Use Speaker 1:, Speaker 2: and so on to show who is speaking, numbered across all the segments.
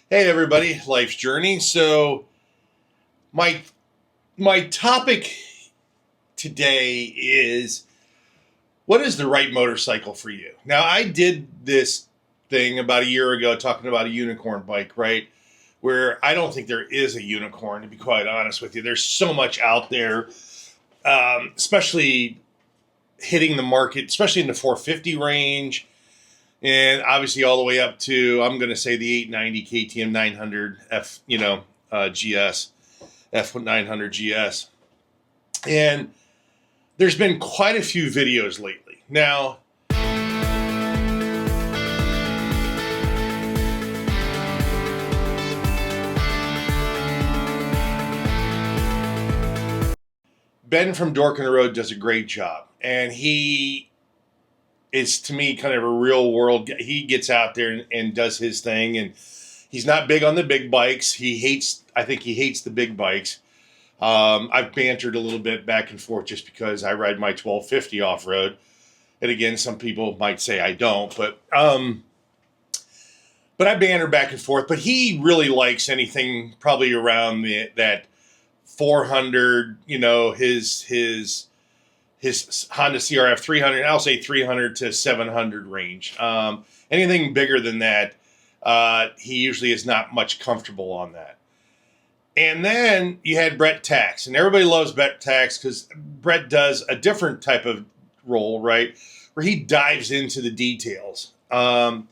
Speaker 1: Hey everybody, life's journey. So my my topic today is what is the right motorcycle for you? Now I did this thing about a year ago talking about a unicorn bike, right? Where I don't think there is a unicorn, to be quite honest with you. There's so much out there, especially hitting the market, especially in the 450 range. And obviously all the way up to, I'm going to say the 890 KTM 900 F, GS, F900 GS. And there's been quite a few videos lately. Now, Ben from Dork in the Road does a great job. And he is, to me, kind of a real world. He gets out there and does his thing. And he's not big on the big bikes. I think he hates the big bikes. I've bantered a little bit back and forth just because I ride my 1250 off-road. And again, some people might say I don't, but I banter back and forth. But he really likes anything probably around that 400, his Honda CRF 300, I'll say 300 to 700 range. Anything bigger than that, he usually is not much comfortable on that. And then you had Brett Tax, and everybody loves Brett Tax because Brett does a different type of role, right? Where he dives into the details. Come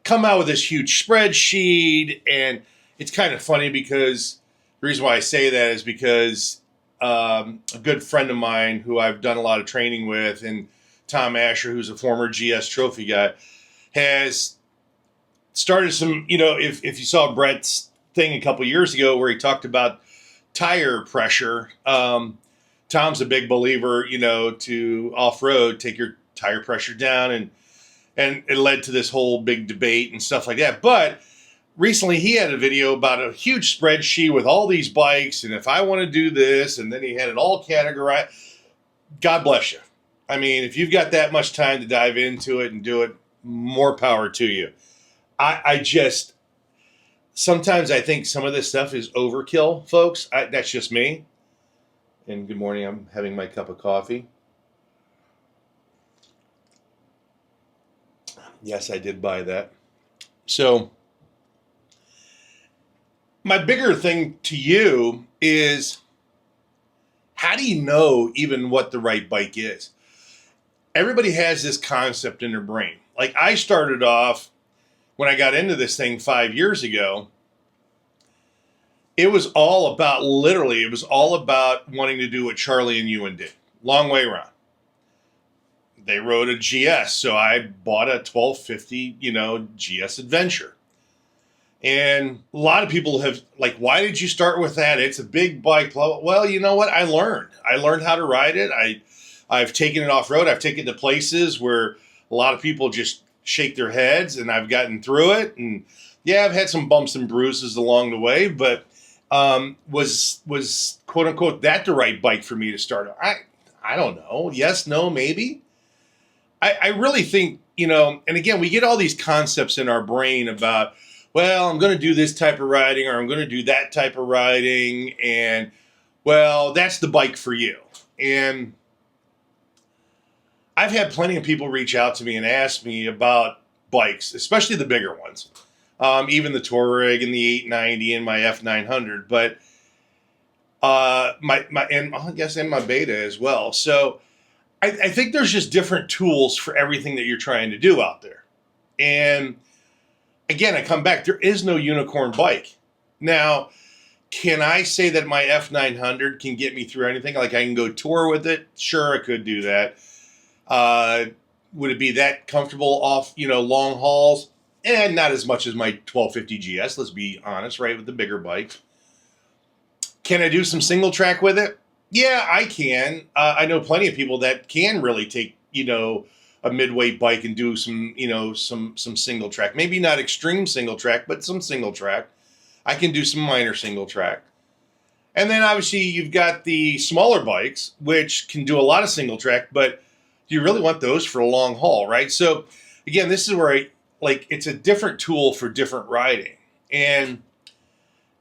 Speaker 1: out with this huge spreadsheet, and it's kind of funny because the reason why I say that is because a good friend of mine who I've done a lot of training with, and Tom Asher, who's a former GS trophy guy, has started some, if you saw Brett's thing a couple years ago where he talked about tire pressure. Tom's a big believer, to off-road, take your tire pressure down, and it led to this whole big debate and stuff like that. But recently he had a video about a huge spreadsheet with all these bikes, and if I want to do this, and then he had it all categorized. God bless you. I mean, if you've got that much time to dive into it and do it, more power to you. Sometimes I think some of this stuff is overkill, folks. That's just me. And good morning. I'm having my cup of coffee. Yes, I did buy that. So my bigger thing to you is, how do you know even what the right bike is? Everybody has this concept in their brain. Like I started off, when I got into this thing 5 years ago, it was all about wanting to do what Charlie and Ewan did. Long way around. They rode a GS, so I bought a 1250, GS Adventure. And a lot of people have, like, why did you start with that? It's a big bike. Well, you know what? I learned how to ride it. I've taken it off-road. I've taken it to places where a lot of people just shake their heads, and I've gotten through it. And yeah, I've had some bumps and bruises along the way, but was quote unquote that the right bike for me to start? I don't know. Yes, no, maybe. I really think, and again, we get all these concepts in our brain about, well, I'm going to do this type of riding, or I'm going to do that type of riding, and well, that's the bike for you. And I've had plenty of people reach out to me and ask me about bikes, especially the bigger ones, even the Touareg and the 890 and my F900, but and my Beta as well. So I think there's just different tools for everything that you're trying to do out there. And again, I come back, there is no unicorn bike. Now, can I say that my F900 can get me through anything? Like I can go tour with it? Sure, I could do that. Would it be that comfortable off, long hauls? And not as much as my 1250 GS, let's be honest, right, with the bigger bike. Can I do some single track with it? Yeah, I can. I know plenty of people that can really take, a midweight bike and do some, some single track. Maybe not extreme single track, but some single track. I can do some minor single track. And then obviously you've got the smaller bikes, which can do a lot of single track, but do you really want those for a long haul, right? So again, this is where it's a different tool for different riding. And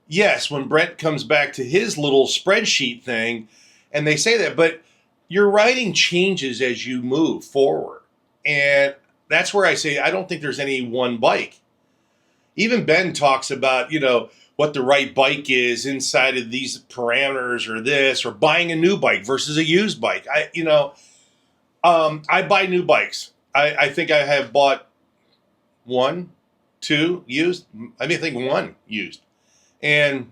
Speaker 1: yes, when Brent comes back to his little spreadsheet thing, and they say that, but your riding changes as you move forward. And that's where I say I don't think there's any one bike. Even Ben talks about, what the right bike is inside of these parameters or this, or buying a new bike versus a used bike. I buy new bikes. I think I have bought one, two used. I think one used. And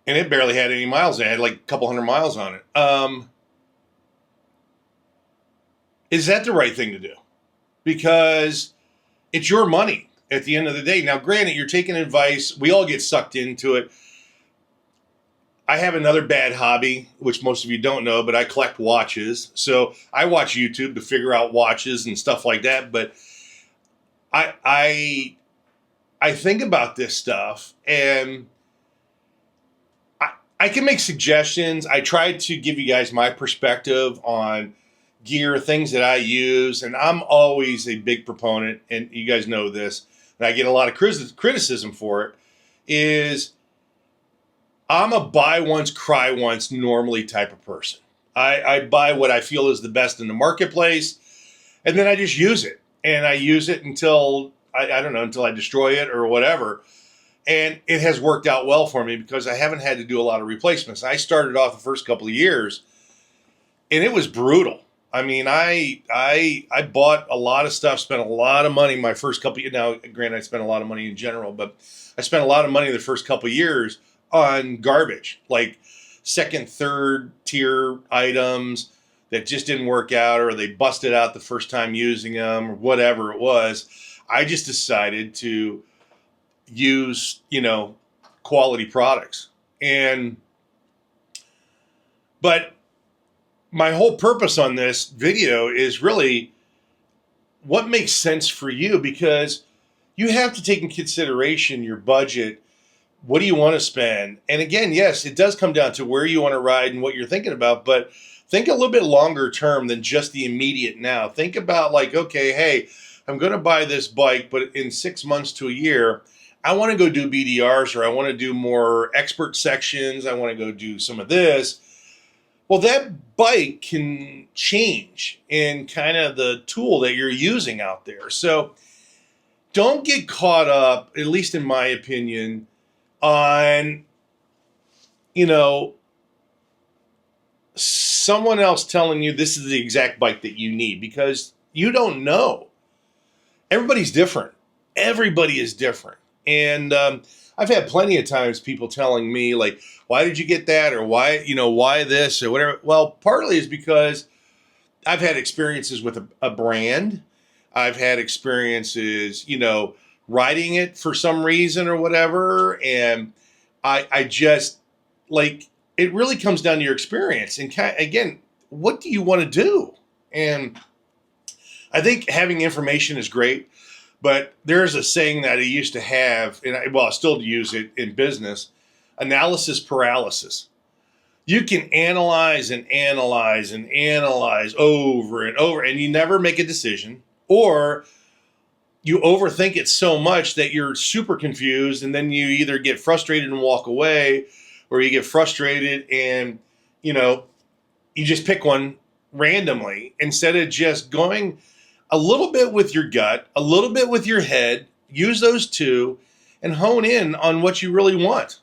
Speaker 1: it barely had any miles. It had like a couple hundred miles on it. Is that the right thing to do? Because it's your money at the end of the day. Now, granted, you're taking advice. We all get sucked into it. I have another bad hobby, which most of you don't know, but I collect watches. So I watch YouTube to figure out watches and stuff like that. But I think about this stuff, and I can make suggestions. I try to give you guys my perspective on gear, things that I use, and I'm always a big proponent, and you guys know this, and I get a lot of criticism for it, is I'm a buy once, cry once normally type of person. I buy what I feel is the best in the marketplace, and then I just use it. And I use it until, I don't know, until I destroy it or whatever. And it has worked out well for me because I haven't had to do a lot of replacements. I started off the first couple of years, and it was brutal. I mean, I bought a lot of stuff, spent a lot of money my first couple of years. Now, granted, I spent a lot of money in general, but I spent a lot of money the first couple of years on garbage, like second, third tier items that just didn't work out, or they busted out the first time using them, or whatever it was. I just decided to use, quality products. But my whole purpose on this video is really what makes sense for you, because you have to take in consideration your budget. What do you want to spend? And again, yes, it does come down to where you want to ride and what you're thinking about, but think a little bit longer term than just the immediate now. Think about like, okay, hey, I'm going to buy this bike, but in 6 months to a year, I want to go do BDRs, or I want to do more expert sections. I want to go do some of this. Well, that bike can change in kind of the tool that you're using out there. So don't get caught up, at least in my opinion, on, someone else telling you this is the exact bike that you need, because you don't know. Everybody's different. Everybody is different. And I've had plenty of times people telling me, like, why did you get that? Or why this or whatever? Well, partly is because I've had experiences with a brand. I've had experiences, riding it for some reason or whatever. And I just, like, it really comes down to your experience. And again, what do you want to do? And I think having information is great. But there's a saying that I used to have, and I still use it in business: analysis paralysis. You can analyze and analyze and analyze over and over, and you never make a decision, or you overthink it so much that you're super confused, and then you either get frustrated and walk away, or you get frustrated and, you just pick one randomly instead of just going a little bit with your gut, a little bit with your head. Use those two and hone in on what you really want.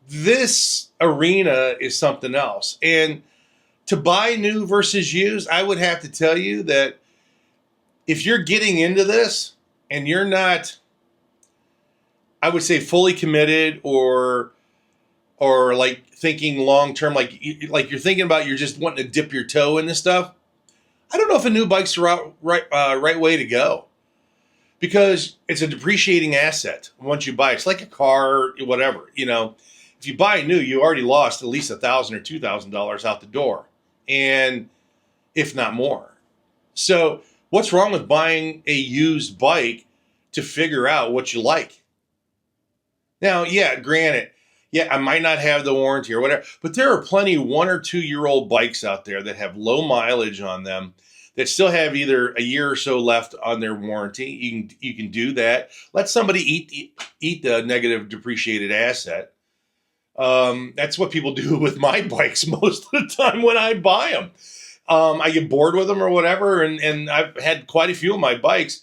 Speaker 1: This arena is something else. And to buy new versus used, I would have to tell you that if you're getting into this and you're not, I would say, fully committed, or like thinking long term, like you're thinking about, you're just wanting to dip your toe in this stuff, I don't know if a new bike's the right way to go, because it's a depreciating asset once you buy it. It's like a car, whatever. If you buy new, you already lost at least $1,000 or $2,000 out the door, and if not more. So what's wrong with buying a used bike to figure out what you like? Now, yeah, granted, yeah, I might not have the warranty or whatever, but there are plenty 1 or 2 year old bikes out there that have low mileage on them that still have either a year or so left on their warranty. You can do that. Let somebody eat the negative depreciated asset. That's what people do with my bikes most of the time when I buy them. I get bored with them or whatever, and I've had quite a few of my bikes.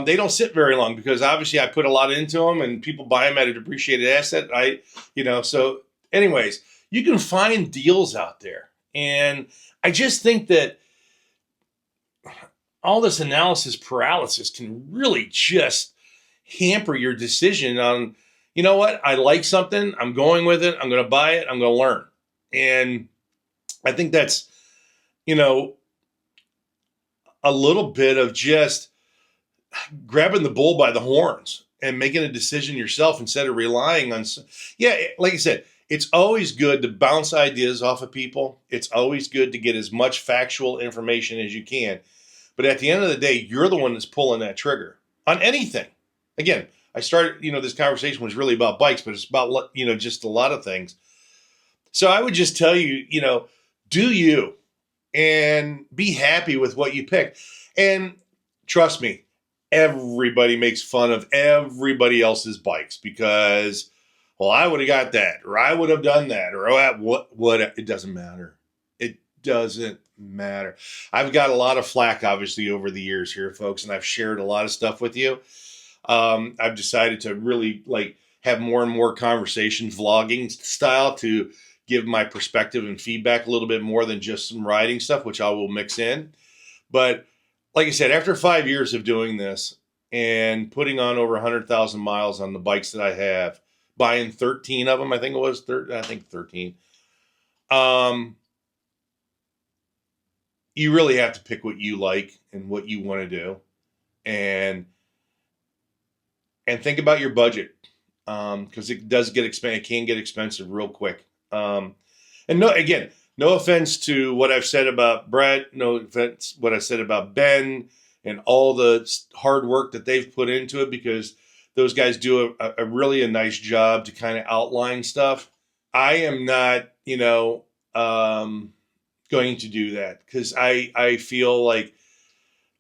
Speaker 1: They don't sit very long because obviously I put a lot into them, and people buy them at a depreciated asset. So anyways, you can find deals out there. And I just think that all this analysis paralysis can really just hamper your decision on, you know what, I like something, I'm going with it, I'm going to buy it, I'm going to learn. And I think that's, a little bit of just grabbing the bull by the horns and making a decision yourself instead of relying on, like I said, it's always good to bounce ideas off of people. It's always good to get as much factual information as you can. But at the end of the day, you're the one that's pulling that trigger on anything. Again, I started, this conversation was really about bikes, but it's about, just a lot of things. So I would just tell you, do you and be happy with what you pick. And trust me, everybody makes fun of everybody else's bikes because, well, I would have got that, or I would have done that, or what? It doesn't matter. It doesn't matter. I've got a lot of flack, obviously, over the years here, folks, and I've shared a lot of stuff with you. I've decided to really have more and more conversations, vlogging style, to give my perspective and feedback a little bit more than just some riding stuff, which I will mix in. But like I said, after 5 years of doing this and putting on over 100,000 miles on the bikes that I have, buying 13 of them, I think it was 13. You really have to pick what you like and what you want to do, and think about your budget, because it does get expensive. It can get expensive real quick. And no offense to what I've said about Brett, no offense what I said about Ben and all the hard work that they've put into it, because those guys do a really nice job to kind of outline stuff. I am not, going to do that, because I feel like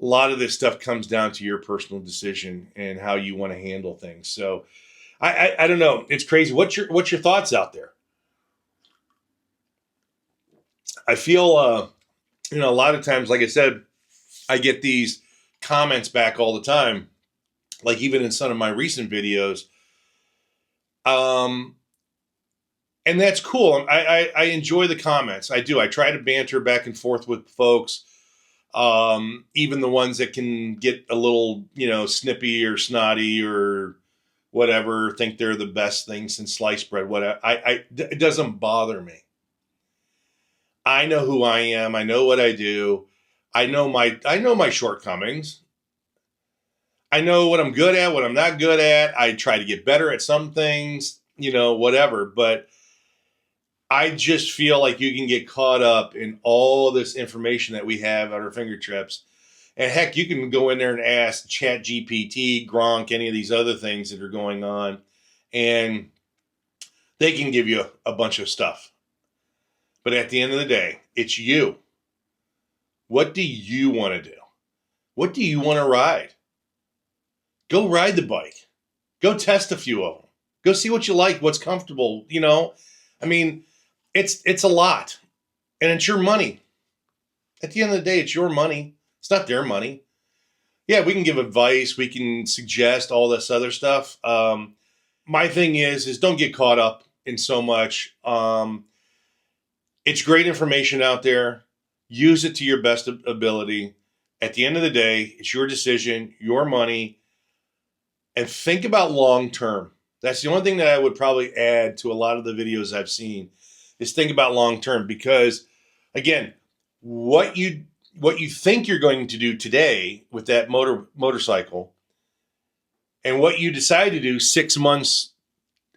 Speaker 1: a lot of this stuff comes down to your personal decision and how you want to handle things. So I don't know. It's crazy. What's your thoughts out there? I feel, a lot of times, like I said, I get these comments back all the time, like even in some of my recent videos. And that's cool. I enjoy the comments. I do. I try to banter back and forth with folks, even the ones that can get a little, snippy or snotty or whatever, think they're the best thing since sliced bread, whatever. It doesn't bother me. I know who I am. I know what I do. I know my shortcomings. I know what I'm good at, what I'm not good at. I try to get better at some things, whatever. But I just feel like you can get caught up in all this information that we have at our fingertips. And heck, you can go in there and ask ChatGPT, Gronk, any of these other things that are going on, and they can give you a bunch of stuff. But at the end of the day, it's you. What do you want to do? What do you want to ride? Go ride the bike. Go test a few of them. Go see what you like, what's comfortable, I mean, it's a lot. And it's your money. At the end of the day, it's your money. It's not their money. Yeah, we can give advice. We can suggest all this other stuff. My thing is don't get caught up in so much. It's great information out there. Use it to your best ability. At the end of the day, it's your decision, your money, and think about long term. That's the only thing that I would probably add to a lot of the videos I've seen, is think about long term, because again, what you think you're going to do today with that motorcycle and what you decide to do 6 months,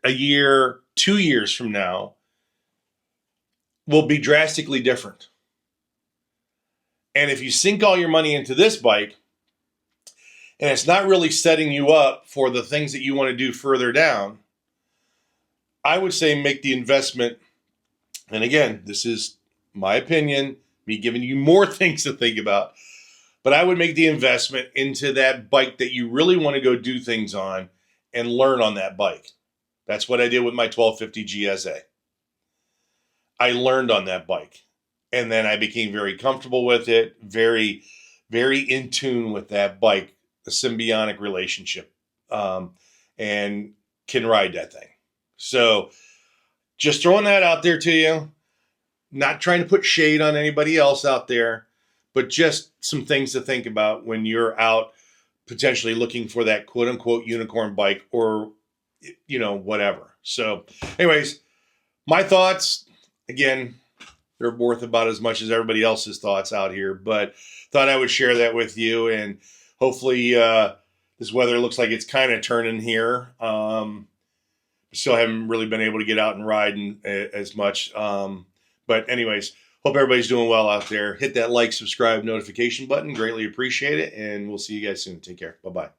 Speaker 1: a year, 2 years from now will be drastically different. And if you sink all your money into this bike and it's not really setting you up for the things that you want to do further down, I would say make the investment. And again, this is my opinion, me giving you more things to think about. But I would make the investment into that bike that you really want to go do things on and learn on that bike. That's what I did with my 1250 GSA. I learned on that bike. And then I became very comfortable with it, very, very in tune with that bike, a symbiotic relationship, and can ride that thing. So just throwing that out there to you, not trying to put shade on anybody else out there, but just some things to think about when you're out potentially looking for that quote unquote unicorn bike or, whatever. So anyways, my thoughts, again, they're worth about as much as everybody else's thoughts out here, but thought I would share that with you. And hopefully this weather looks like it's kind of turning here. Still haven't really been able to get out and ride as much. But anyways, hope everybody's doing well out there. Hit that like, subscribe, notification button. Greatly appreciate it. And we'll see you guys soon. Take care. Bye-bye.